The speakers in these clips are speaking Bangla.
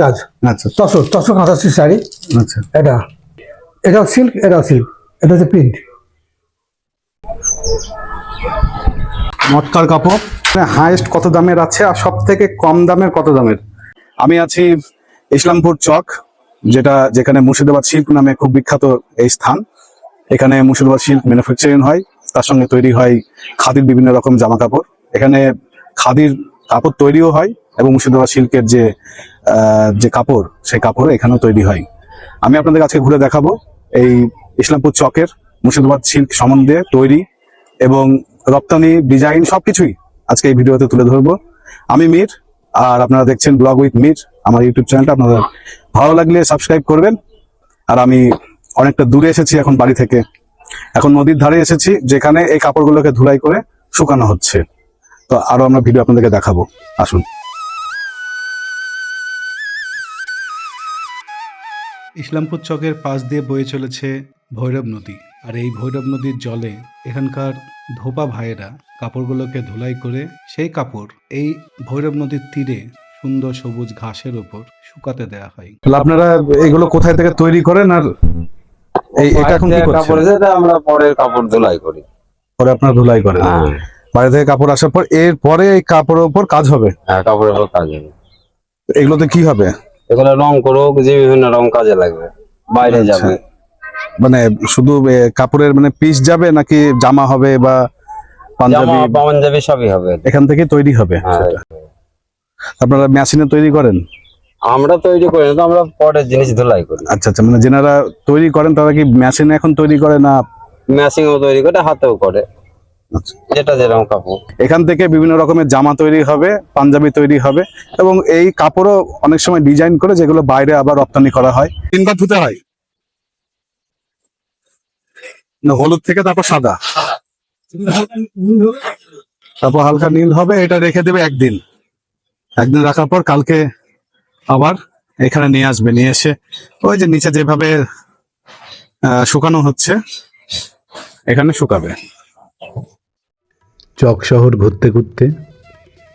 গাছ। আচ্ছা তসর কাঁথা শাড়ি। আচ্ছা, এটাও সিল্ক, এটাও সিল্ক, এটা হচ্ছে প্রিন্ট। মটকার কাপড়। হাইয়েস্ট কত দামের আছে আর সব থেকে কম দামের কত দামের? আমি আছি ইসলামপুর চক, যেখানে মুর্শিদাবাদ সিল্ক নামে খুব বিখ্যাত এই স্থান। এখানে মুর্শিদাবাদ সিল্ক ম্যানুফ্যাকচারিং হয়, তার সঙ্গে তৈরি হয় খাদির বিভিন্ন রকম জামা কাপড়। এখানে খাদির কাপড় তৈরিও হয় এবং মুর্শিদাবাদ সিল্কের যে কাপড়, সেই কাপড় এখানেও তৈরি হয়। আমি আপনাদের আজকে ঘুরে দেখাবো এই ইসলামপুর চকের মুর্শিদাবাদ সিল্ক সম্বন্ধে, তৈরি এবং রপ্তানি, ডিজাইন সবকিছুই আজকে এই ভিডিওতে তুলে ধরবো। আমি মীর, আর আপনারা দেখছেন ব্লগ উইথ মীর, আমার ইউটিউব চ্যানেলটা। আপনাদের ভালো লাগলে সাবস্ক্রাইব করবেন। আর আমি অনেকটা দূরে এসেছি এখন বাড়ি থেকে, এখন নদীর ধারে এসেছি, যেখানে এই কাপড়গুলোকে ধুলাই করে শুকানো হচ্ছে। তো আরো আমরা ভিডিও আপনাদেরকে দেখাবো, আসুন। ইসলামপুর চকের পাশ দিয়ে বয়ে চলেছে ভৈরব নদী, আর এই ভৈরব নদীর জলে এখানকার ধোপা ভাইয়েরা কাপড়গুলোকে ধুলাই করে সেই কাপড় এই ভৈরব নদীর তীরে সুন্দর সবুজ ঘাসের ওপর শুকাতে দেয়া হয়। তাহলে আপনারা এগুলো কোথায় থেকে তৈরি করেন, আর এটা এখন কি করছেন? আমরা পরে কাপড় ধুলাই করি। পরে আপনারা ধুলাই করেন? বাইরে থেকে কাপড় আসার পর এরপরে এই কাপড়ের উপর কাজ হবে? হ্যাঁ, কাপড়ের উপর কাজ হবে। এগুলোতে কি হবে? এগুলো রং করো, যে বিভিন্ন রং কাজে লাগবে, বাইরে যাবে। মানে শুধু কাপড়ের পিস যাবে, নাকি জামা হবে বা জামা পাঞ্জাবি সবই হবে, এখান থেকে তৈরি হবে? আপনারা মেশিনে তৈরি করেন? আমরা তৈরি করি না তো, আমরা পরের জিনিস ধুলাই করি। আচ্ছা আচ্ছা, মানে যেনারা তৈরি করেন তারা কি মেশিনে এখন তৈরি করে না মেশিনও তৈরি করে, হাতেও করে, যেটা যেরকম কাপড়। এখান থেকে বিভিন্ন রকমের জামা তৈরি হবে, পাঞ্জাবি তৈরি হবে, এবং এই কাপড়ও অনেক সময় ডিজাইন করে যেগুলো বাইরে আবার রপ্তানি করা হয়। তিনবার ধুতে হয় না? হলুদ থেকে তারপর সাদা, তারপর হালকা নীল হবে। এটা রেখে দেবে একদিন রাখার পর কালকে আবার এখানে নিয়ে আসবে, নিয়ে এসে ওই যে নিচে যেভাবে শুকানো হচ্ছে এখানে শুকাবে। চক শহর ঘুরতে ঘুরতে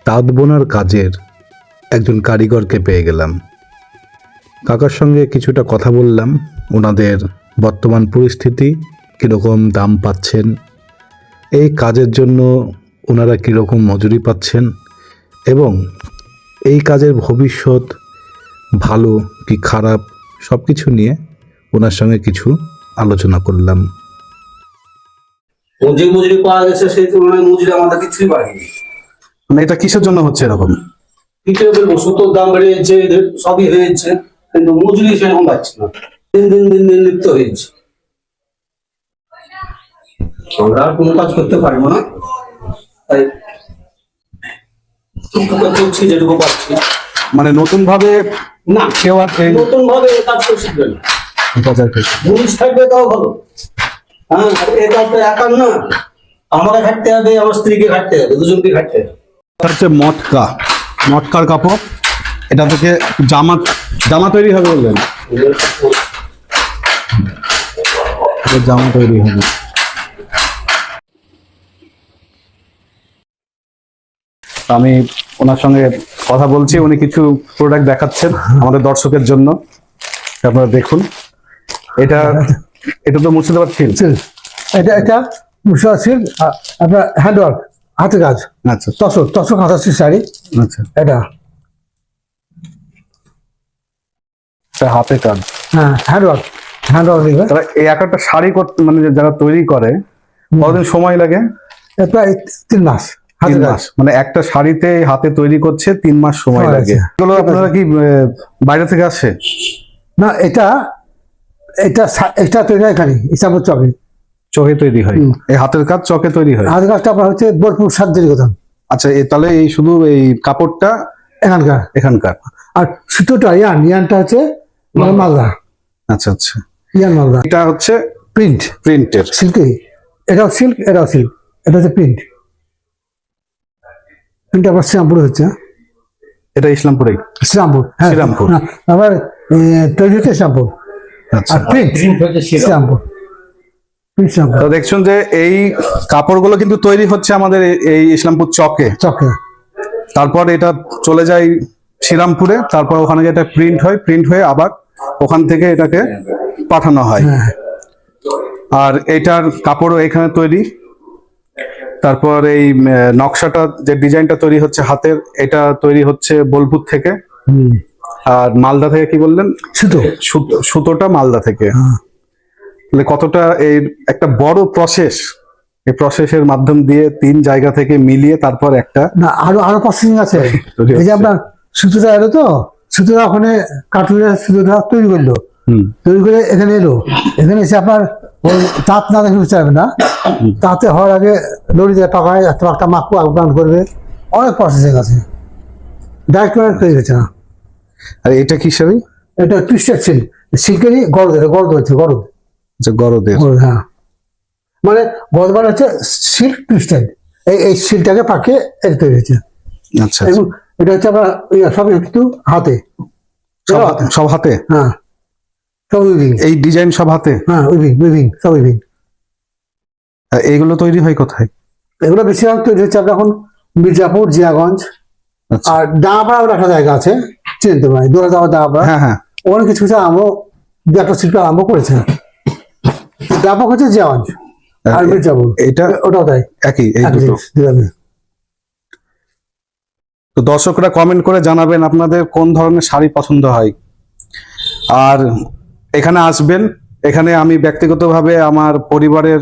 তাঁত বোনার কাজের একজন কারিগরকে পেয়ে গেলাম। কাকার সঙ্গে কিছুটা কথা বললাম, ওনাদের বর্তমান পরিস্থিতি, কীরকম দাম পাচ্ছেন, এই কাজের জন্য ওনারা কীরকম মজুরি পাচ্ছেন, এবং এই কাজের ভবিষ্যৎ ভালো কি খারাপ সব কিছু নিয়ে ওনার সঙ্গে কিছু আলোচনা করলাম। যে মজুরি পাওয়া গেছে সেই তুলনায় মজুরি আমাদের কিছুই বাড়েনি। মানে এটা কিসের জন্য হচ্ছে এরকম? কিছু সুতোর দাম বেড়েছে, সবই হয়েছে, কিন্তু মজুরি সেরকম পাচ্ছি না। দিন দিন দিন দিন লিপ্ত হয়েছে। আমরা আর কোনো কাজ করতে পারবো না, তাই করছি যেটুকু পাচ্ছি। মানে নতুন ভাবে না, কেউ আর নতুন ভাবে কাজ করে শিখবে না, জিনিস থাকবে তাও ভালো। হ্যাঁ, এই কাজটা একার না, আমাকে খাটতে হবে, আমার স্ত্রীকে খাটতে হবে, দুজনকে খাটতে হবে। হচ্ছে মটকার কাপড়। এটা থেকে জামা তৈরি হবে বললেন? জামা তৈরি হবে। আমি ওনার সঙ্গে কথা বলছি, উনি কিছু প্রোডাক্ট দেখাচ্ছেন আমাদের দর্শকের জন্য। আপনারা দেখুন, এটা তো মুর্শিদাবাদ সিল্ক। এটা মুর্শিদাবাদ সিল্ক, আপনার হ্যান্ডওয়ার্ক, হাতে কাজ। আচ্ছা, তসর কাঁথা শাড়ি। আচ্ছা, এটা হাতে কাজ। হ্যাঁ, হ্যান্ডওয়ার্ক। তারা এই একটা শাড়ি করতে, মানে যারা তৈরি করে, কতদিন সময় লাগে? প্রায় 3 মাস। 3 মাস, মানে একটা শাড়িতে হাতে তৈরি করছে 3 মাস সময় লাগে। এগুলো আপনারা কি বাইরে থেকে আসে? না, এটা তৈরি হয় এখানে ইসলামপুর চকে তৈরি হয়। এই হাতের কাজ চকে তৈরি হয়। হাতের কাজটা আপনার হচ্ছে বোলপুর সাতদিনের কথা। আচ্ছা, তাহলে এই শুধু এই কাপড়টা এখানকার, আর সুতোটা ইয়ানটা হচ্ছে মালদা। আচ্ছা আচ্ছা, ইয়ান মালদা। এটা হচ্ছে প্রিন্টের সিল্কি। এটাও সিল্ক, এটা হচ্ছে প্রিন্ট আপনার শ্রীরামপুরে হচ্ছে। এটা ইসলামপুরে? শ্রীরামপুর, হ্যাঁ, শ্রীরামপুর। আবার তৈরি হচ্ছে শ্রীরামপুর, আর প্রিন্ট শ্রীরামপুর। তো দেখছেন যে এই কাপড়গুলো কিন্তু তৈরি হচ্ছে আমাদের এই ইসলামপুর চকে। চকে। তারপর এটা চলে যায় শ্রীরামপুরে, তারপর ওখানে এটা প্রিন্ট হয়, প্রিন্ট হয়ে আবার ওখান থেকে এটাকে পাঠানো হয়। হ্যাঁ আর এটার কাপড়ও এখানে তৈরি। তারপর এই নকশাটা যে ডিজাইনটা তৈরি হচ্ছে হাতের, এটা তৈরি হচ্ছে বোলপুর থেকে। হুম। আর মালদা থেকে কি বললেন? সুতো। সুতোটা মালদা থেকে। হ্যাঁ। তাহলে কতটা এই একটা বড় প্রসেস, এই প্রসেসের মাধ্যম দিয়ে 3 জায়গা থেকে মিলিয়ে তারপর একটা না, আরো প্রসেসিং আছে। তৈরি এই যে হচ্ছে। আপনার সুতোটা এলো, তো সুতোটা ওখানে কাঠুরের সুতোটা তৈরি করলো, তৈরি করে এখানে এলো। এখানে এসে আপনার ওই তাঁত না দেখে বুঝতে পারবে না, তাতে হওয়ার আগে লড়ি দিয়ে পাকায় একটা মাকু আগ্রান করবে, অনেক প্রসেসিং আছে। ডাইরেক্ট তৈরি হচ্ছে না। আর এটা কি হিসাবে? এটা টুইস্টেড সিল্ক, সিল্কেরই গরদ, গরদ হচ্ছে, গরদ। আচ্ছা, গরদের। হ্যাঁ, মানে গরদ মানে হচ্ছে সিল্ক টুইস্টেড। এই সিল্কটাকে পাকিয়ে এটা তৈরি হচ্ছে। আচ্ছা, এবং এটা হচ্ছে আপনার সব কিন্তু হাতে, সব হাতে। হ্যাঁ সব উইভিং। এই ডিজাইন সব হাতে। হ্যাঁ উইভিং সব উইভিং। আর এইগুলো তৈরি হয় কোথায়? এগুলো বেশিরভাগ তৈরি হচ্ছে আপনার এখন মির্জাপুর, জিয়াগঞ্জ, আচ্ছা। আর ডাঙাপাড়া একটা জায়গা আছে, চিনতে পারি, ডাঙাপাড়া। হ্যাঁ হ্যাঁ। ওখানে কিছু কিছু আরম্ভ, দু একটা শিল্প আরম্ভ করেছে। ব্যাপক হচ্ছে জিয়াগঞ্জ আর মির্জাপুর, এটা ওটাও তাই, একই, এই একই দুটো। জিনিস, দুটো। তো দর্শকরা কমেন্ট করে জানাবেন আপনাদের কোন ধরনের শাড়ি পছন্দ হয়। আর এখানে আসবেন, এখানে আমি ব্যক্তিগতভাবে আমার পরিবারের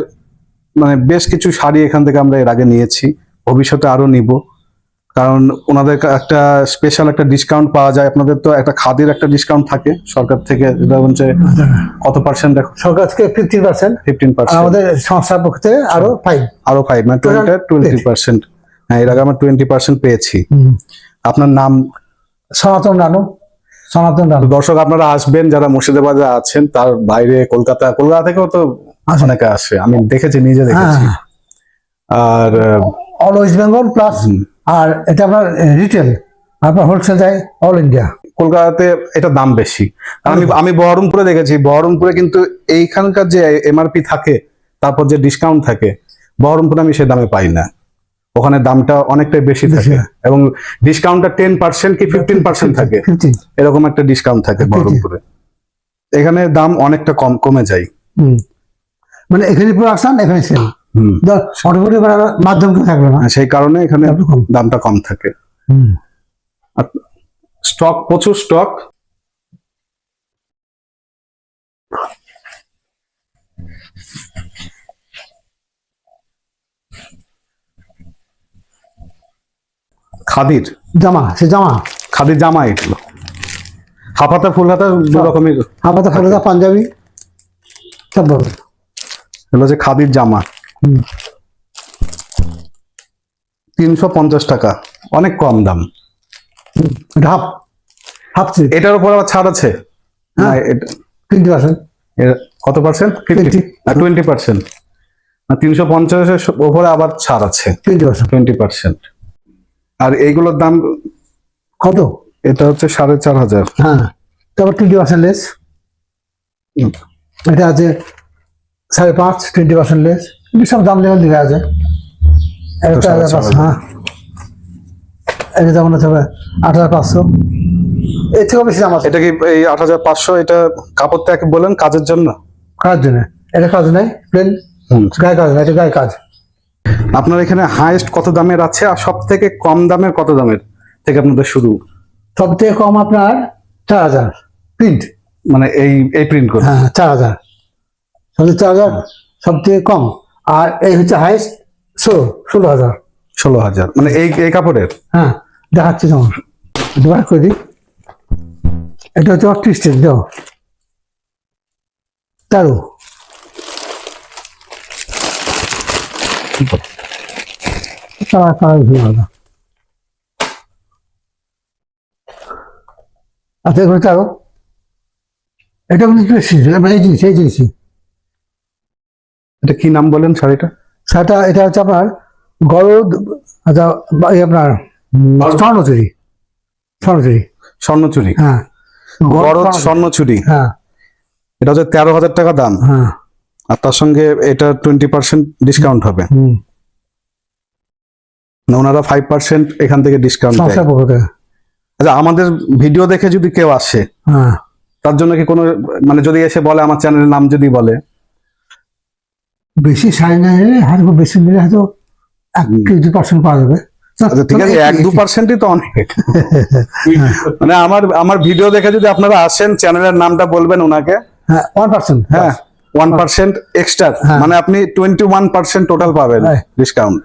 মানে বেশ কিছু শাড়ি এখান থেকে আমরা এর আগে নিয়েছি, ভবিষ্যতে আরো নিব। কারণ ওনাদের একটা স্পেশাল একটা ডিসকাউন্ট পাওয়া যায়। আপনাদের তো একটা খাদির একটা ডিসকাউন্ট থাকে সরকার থেকে, এটা হচ্ছে কত পার্সেন্ট? সরকার থেকে 15%, 15%। আমাদের সংস্থার পক্ষ থেকে আরো 5। আরো 5 মানে 20%। হ্যাঁ, এর আগে আমরা 20% পেয়েছি। আপনার নাম? সনাতন রানু। সনাতন রানু। দর্শক আপনারা আসবেন যারা মুর্শিদাবাদে আছেন, তার বাইরে কলকাতা থেকেও তো অনেকে আসে, আমি দেখেছি, নিজে দেখেছি। আর অল ওয়েস্ট বেঙ্গল প্লাস, আর এটা আপনার রিটেল, আপনার হোলসেল যায় অল ইন্ডিয়া। কলকাতাতে এটা দাম বেশি। আমি বহরমপুরে দেখেছি, বহরমপুরে কিন্তু এইখানকার যে এমআরপি থাকে, তারপর যে ডিসকাউন্ট থাকে, বহরমপুরে আমি সে দামে পাই না। ওখানে দামটা অনেকটাই বেশি থাকে, এবং ডিসকাউন্টটা 10% কি 15% থাকে, এরকম একটা ডিসকাউন্ট থাকে বহরমপুরে। এখানে দাম অনেকটা কমে যায়। মানে এখানে প্রোডাকশন, এখানে সেল, মাধ্যম থাকবে না, সেই কারণে এখানে দামটা কম থাকে। স্টক, প্রচুর স্টক। খাদির জামা, সে জামা, খাদির জামা, এগুলো হাফ হাতা ফুল হাতা দু রকমের, হাফ হাতা ফুল হাতা, পাঞ্জাবি সব পাবে। এগুলো যে খাদির জামা, 350 টাকা, অনেক কম দাম। হাফ হাফ সিল্ক, এটার উপর আবার ছাড় আছে? হ্যাঁ, 20%। কত পার্সেন্ট? 20%। 350-এর উপরে আবার ছাড় আছে 20%। আর এইগুলোর দাম কত? এটা হচ্ছে 4,500। হ্যাঁ, তারপর 20% লেস। এটা আছে 5.5, 20% লেস। সব দাম লেভেল দিকে আছে। হ্যাঁ, এটা যেমন আছে 8,500, এর থেকেও বেশি দাম আছে। এটা কি এই 8,500? এটা কাপড়টা বলেন কাজের জন্য? কাজের জন্য। এটা কাজ নাই, প্লেন গায়ে কাজ নাই, এটা গায়ে কাজ। আপনার এখানে হাইয়েস্ট কত দামের আছে, আর সব থেকে কম দামের কত দামের থেকে আপনাদের শুরু? সব থেকে কম আপনার 4,000 প্রিন্ট, মানে এই প্রিন্ট করে? হ্যাঁ, 4,000, সব 4,000 সব থেকে কম। আর এই হচ্ছে হাইয়েস্ট 16,000। 16,000 মানে এই কাপড়ের? হ্যাঁ, দেখাচ্ছি তোমার, ব্যবহার করে দিই। এটা হচ্ছে টুইস্টেড, দাও 13। আচ্ছা, এগুলো 13। এটা কিন্তু এই জিনিসই। এটা কি নাম বলেন শাড়িটা? শাড়িটা এটা হচ্ছে আপনার গরদ, আচ্ছা, আপনার স্বর্ণচুরি। স্বর্ণচুরি, হ্যাঁ, গরদ স্বর্ণচুরি। হ্যাঁ, এটা হচ্ছে 13,000 টাকা দাম। হ্যাঁ, আর তার সঙ্গে এটা 20% ডিসকাউন্ট হবে। ওনারা 5% এখান থেকে ডিসকাউন্ট দেয়। আচ্ছা, আমাদের ভিডিও দেখে যদি কেউ আসে, হ্যাঁ, তার জন্য কি কোনো, মানে যদি এসে বলে আমার চ্যানেলের নাম যদি বলে, বেশি শাড়ি না নিলে হয়তো বেশি নিলে হয়তো 1-2% পাওয়া যাবে। আচ্ছা ঠিক আছে, 1-2%ই তো অনেক। মানে আমার ভিডিও দেখে যদি আপনারা আসেন, চ্যানেলের নামটা বলবেন ওনাকে, হ্যাঁ 1%, হ্যাঁ 1% এক্সট্রা, হ্যাঁ। মানে আপনি 21% টোটাল পাবেন হ্যাঁ। ডিসকাউন্ট।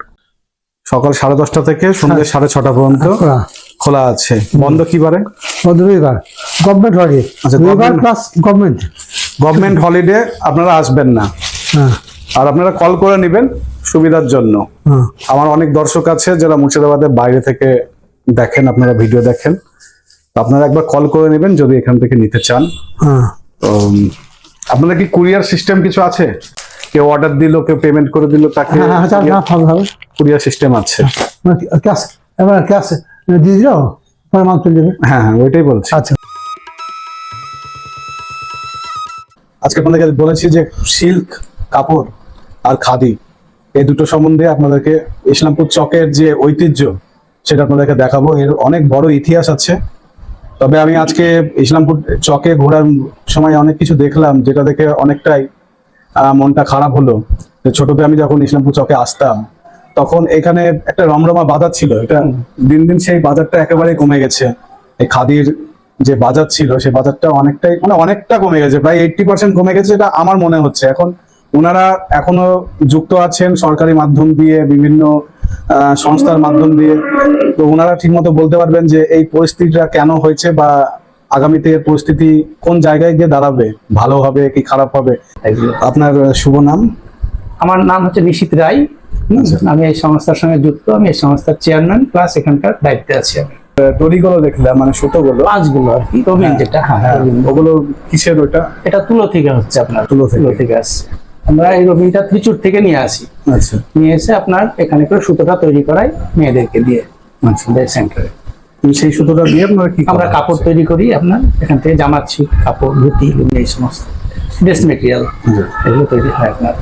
সকাল 10:30 থেকে সন্ধ্যে 6:30 পর্যন্ত খোলা। খোলা আছে। বন্ধ কি বারে? রবিবার গভর্নমেন্ট হলিডে, আচ্ছা, রবিবার government- plus government. Government holiday আপনারা আসবেন না, হ্যাঁ, আর আপনারা কল করে নেবেন সুবিধার জন্য। হ্যাঁ, আমার অনেক দর্শক আছে যারা মুর্শিদাবাদের বাইরে থেকে দেখেন, আপনারা ভিডিও দেখেন, তো আপনারা একবার কল করে নেবেন যদি এখান থেকে নিতে চান। হ্যাঁ। তো আপনাদের কি কুরিয়ার সিস্টেম কিছু আছে? কেউ অর্ডার দিল, কেউ পেমেন্ট করে দিল, তাকে হ্যাঁ, হ্যাঁ, হবে। কুরিয়ার সিস্টেম আছে? ক্যাশ, এবার ক্যাশ দিয়ে দিল, পরে মাল চলে যাবে। হ্যাঁ হ্যাঁ, ওইটাই বলছি। আচ্ছা, আজকে আপনাদেরকে বলেছি যে সিল্ক কাপড় আর খাদি, এই দুটো সম্বন্ধে আপনাদেরকে ইসলামপুর চকের যে ঐতিহ্য সেটা আপনাদেরকে দেখাবো। এর অনেক বড় ইতিহাস আছে। তবে আমি আজকে ইসলামপুর চকে ঘোরার সময় অনেক কিছু দেখলাম, যেটা দেখে অনেকটাই মনটা খারাপ হলো। যে ছোটতে আমি যখন ইসলামপুর চকে আসতাম, তখন এখানে একটা রমরমা বাজার ছিল। এটা দিন দিন সেই বাজারটা একেবারে কমে গেছে। এই খাদির যে বাজার ছিল, সেই বাজারটা অনেকটাই, মানে অনেকটা কমে গেছে, প্রায় 80% কমে গেছে, এটা আমার মনে হচ্ছে। এখন ওনারা এখনো যুক্ত আছেন সরকারি মাধ্যম দিয়ে, বিভিন্ন সংস্থার মাধ্যম দিয়ে। তো ওনারা ঠিকমতো বলতে পারবেন যে এই পরিস্থিতিটা কেন হয়েছে, বা আগামীতে এর পরিস্থিতি কোন জায়গায় গিয়ে দাঁড়াবে, ভালো হবে কি খারাপ হবে। আপনার শুভ নাম? আমার নাম হচ্ছে নিশিত রায়। আমি এই সংস্থার সঙ্গে যুক্ত, আমি এই সংস্থার চেয়ারম্যান প্লাস এখানকার দায়িত্বে আছি। আমি দড়িগুলো দেখলাম, মানে সুতোগুলো, পাঁচগুলো আর কি রবিন, যেটা হ্যাঁ রবিন। ওগুলো কিসের? ওটা এটা তুলো থেকে হচ্ছে, আপনার তুলো থেকে। আসছে। আমরা এই রবিনটা ত্রিচুর থেকে নিয়ে আসি, আচ্ছা নিয়ে এসে আপনার এখানে করে সুতোটা তৈরি করাই মেয়েদেরকে দিয়ে আচ্ছা। সেন্টারে। সেই সুতোটা দিয়ে আপনারা কি আমরা করেন? কাপড় তৈরি করি আপনার এখান থেকে, জামা ছিট কাপড়, ধুতি, লুঙ্গি, এই সমস্ত ড্রেস মেটেরিয়াল এগুলো তৈরি হয় আপনার।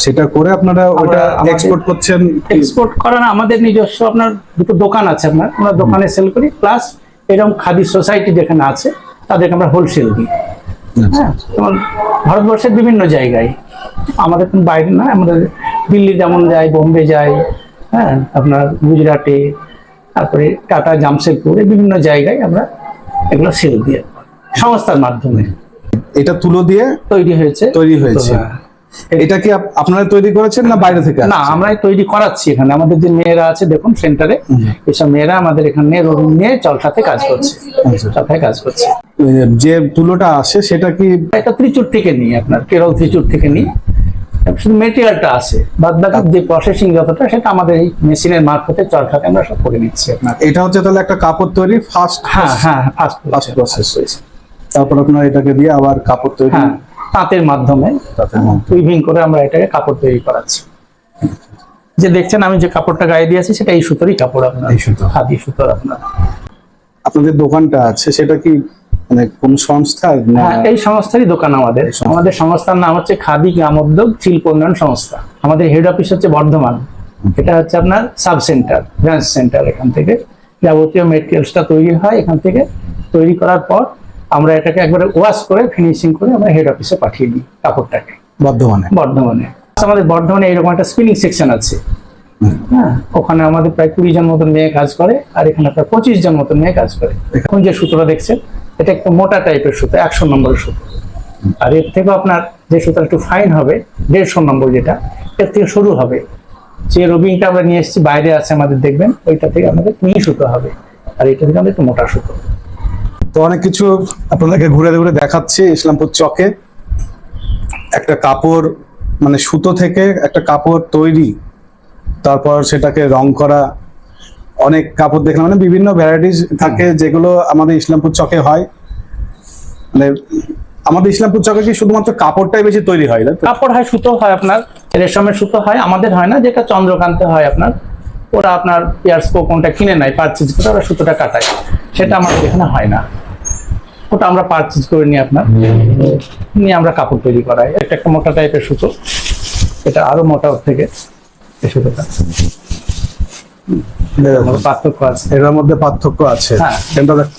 সেটা করে আপনারা ওটা আমাদের- এক্সপোর্ট করছেন? এক্সপোর্ট করা না, আমাদের নিজস্ব আপনার দুটো দোকান আছে আপনার, আমরা দোকানে সেল করি, প্লাস এরকম খাদি সোসাইটি যেখানে আছে তাদেরকে আমরা হোলসেল দিই। হ্যাঁ, যেমন ভারতবর্ষের বিভিন্ন জায়গায়, আমাদের কোনো বাইরে না, আমাদের দিল্লি যেমন যায়, বোম্বে যায়, হ্যাঁ আপনার গুজরাটে, তারপরে টাটা, জামশেদপুর, এই বিভিন্ন জায়গায় আমরা এগুলো সেল দিই সংস্থার মাধ্যমে। এটা তুলো দিয়ে তৈরি হয়েছে। তৈরি হয়েছে। এটা কি আপনারা তৈরি করেছেন না বাইরে থেকে? না, আমরাই তৈরি করাচ্ছি এখানে। আমাদের যে মেয়েরা আছে দেখুন সেন্টারে, এসব মেয়েরা আমাদের এখানে রবিন নিয়ে চলসাতে কাজ করছে, চলসায় কাজ করছে। যে তুলোটা আসে সেটা কি? এটা ত্রিচুর থেকে নিই আপনার, কেরল ত্রিচুর থেকে নিই। শুধু মেটেরিয়ালটা আছে, বাদ বাকি যে প্রসেসিং যতটা সেটা আমাদের এই মেশিনের মারফতে চলসাতে আমরা সব করে নিচ্ছি আপনার। এটা হচ্ছে তাহলে একটা কাপড় তৈরি ফার্স্ট হ্যাঁ হ্যাঁ, ফার্স্ট প্রসেস। তারপর আপনারা এটাকে দিয়ে আবার কাপড় তৈরি, হ্যাঁ তাঁতের মাধ্যমে উইভিং করে আমরা এটাকে কাপড় তৈরি করাচ্ছি। যে দেখছেন আমি যে কাপড়টা গায়ে দিয়েছি সেটা এই সুতোরই কাপড় আপনার, এই সুতো। খাদি সুতোর আপনার। আপনাদের দোকানটা আছে সেটা কি মানে কোন সংস্থার না? হ্যাঁ, এই সংস্থারই দোকান আমাদের। আমাদের সংস্থার নাম হচ্ছে খাদি গ্রামোদ্যোগ শিল্প উন্নয়ন সংস্থা। আমাদের হেড অফিস হচ্ছে বর্ধমান। এটা হচ্ছে আপনার সাব সেন্টার, ব্রাঞ্চ সেন্টার। এখান থেকে যাবতীয় মেটেরিয়ালসটা তৈরি হয়, এখান থেকে তৈরি করার পর আমরা এটাকে একবারে ওয়াশ করে ফিনিশিং করে আমরা হেড অফিসে পাঠিয়ে দিই কাপড়টাকে, বর্ধমানে। বর্ধমানে। আমাদের বর্ধমানে এরকম একটা স্পিনিং সেকশন আছে। হ্যাঁ, ওখানে আমাদের প্রায় 20 জন মতন মেয়ে কাজ করে, আর এখানে প্রায় 25 জন মতন মেয়ে কাজ করে। এখন যে সুতোটা দেখছেন এটা একটু মোটা টাইপের সুতো, 100 নম্বরের সুতো। আর এর থেকে আপনার যে সুতোটা একটু ফাইন হবে 150 নম্বর, যেটা এর থেকে সরু হবে। যে রবিনটা আমরা নিয়ে এসেছি বাইরে আছে আমাদের, দেখবেন ওইটা থেকে আমাদের মিহি সুতো হবে, আর এটা থেকে আমাদের একটু মোটা সুতো। তো অনেক কিছু আপনাদেরকে ঘুরে ঘুরে দেখাচ্ছি ইসলামপুর চকে। একটা কাপড়, মানে সুতো থেকে একটা কাপড় তৈরি, তারপর সেটাকে রং করা, অনেক কাপড় দেখলাম, মানে বিভিন্ন ভ্যারাইটিস থাকে যেগুলো আমাদের ইসলামপুর চকে হয়। মানে আমাদের ইসলামপুর চকে কি শুধুমাত্র কাপড়টাই বেশি তৈরি হয়, তাই তো? কাপড় হয়, সুতো হয়, আপনার রেশমের সুতো হয়, আমাদের হয় না, যেটা চন্দ্রকান্তে হয় আপনার। ওরা আপনার পিয়ার্স কোনটা কিনে নেয়, পারচেজ করে ওরা সুতোটা কাটায়, সেটা আমাদের এখানে হয় না। ওটা আমরা পারচেজ করে নিই আপনার, নিয়ে আমরা কাপড় তৈরি করাই। এটা একটা মোটা টাইপের সুতো, এটা আরো মোটা ওর থেকে এই সুতোটা। আমাদের পার্থক্য আছে। এটার মধ্যে পার্থক্য আছে। হ্যাঁ। এটা দেখ,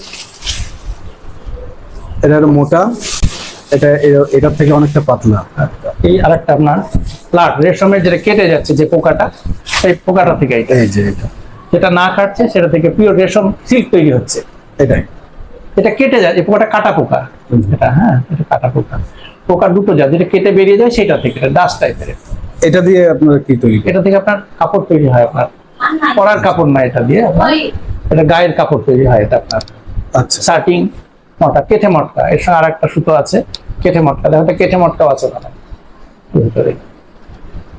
এটা হলো মোটা, এটার থেকে অনেকটা পাতলা। এই আরেকটা আপনার প্লাট রেশমের যেটা কেটে যাচ্ছে যে পোকাটা, সেই পোকাটা থেকে এটা, এই যে এটা, যেটা না কাটছে সেটা থেকে পিওর রেশম সিল্ক তৈরি হচ্ছে। এটাই। এটা কেটে যায়, এই পোকাটা কাটা পোকা, এটা হ্যাঁ, এটা কাটা পোকা। পোকা দুটো যায়, যেটা কেটে বেরিয়ে যায় সেটা থেকে, ডাস্ট টাইপের। এটা দিয়ে আপনারা কি তৈরি করেন? এটা থেকে আপনার কাপড় তৈরি হয়, আপনার পরার কাপড় না, এটা দিয়ে আপনার এটা গায়ের কাপড় তৈরি হয়। এটা আপনার আচ্ছা, শার্টিং মটকা, কেঠে মটকা, এর সঙ্গে আর একটা সুতো আছে কেঠে মটকা, দেখো কেঠে মটকাও আছে মানে ভিতরে।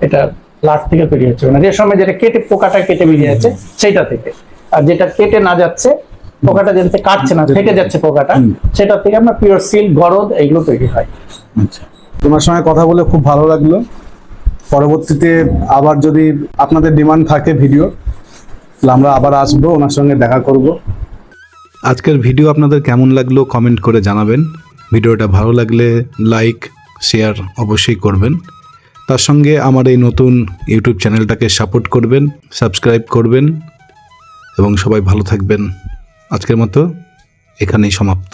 এটা লাট থেকে তৈরি হচ্ছে, মানে রেশমে যেটা কেটে পোকাটা কেটে বেরিয়ে যাচ্ছে সেইটা থেকে। আর যেটা কেটে না যাচ্ছে, পোকাটা যেটা কাটছে না, থেকে যাচ্ছে পোকাটা, সেটা থেকে আপনার পিওর সিল্ক, গরদ এইগুলো তৈরি হয়। আচ্ছা। তোমার সঙ্গে কথা বলে খুব ভালো লাগলো। পরবর্তীতে আবার যদি আপনাদের ডিমান্ড থাকে ভিডিও, তাহলে আমরা আবার আসবো, ওনার সঙ্গে দেখা করব। আজকের ভিডিও আপনাদের কেমন লাগলো কমেন্ট করে জানাবেন। ভিডিওটা ভালো লাগলে লাইক শেয়ার অবশ্যই করবেন। তার সঙ্গে আমার এই নতুন ইউটিউব চ্যানেলটাকে সাপোর্ট করবেন, সাবস্ক্রাইব করবেন এবং সবাই ভালো থাকবেন। আজকের মতো এখানেই সমাপ্ত।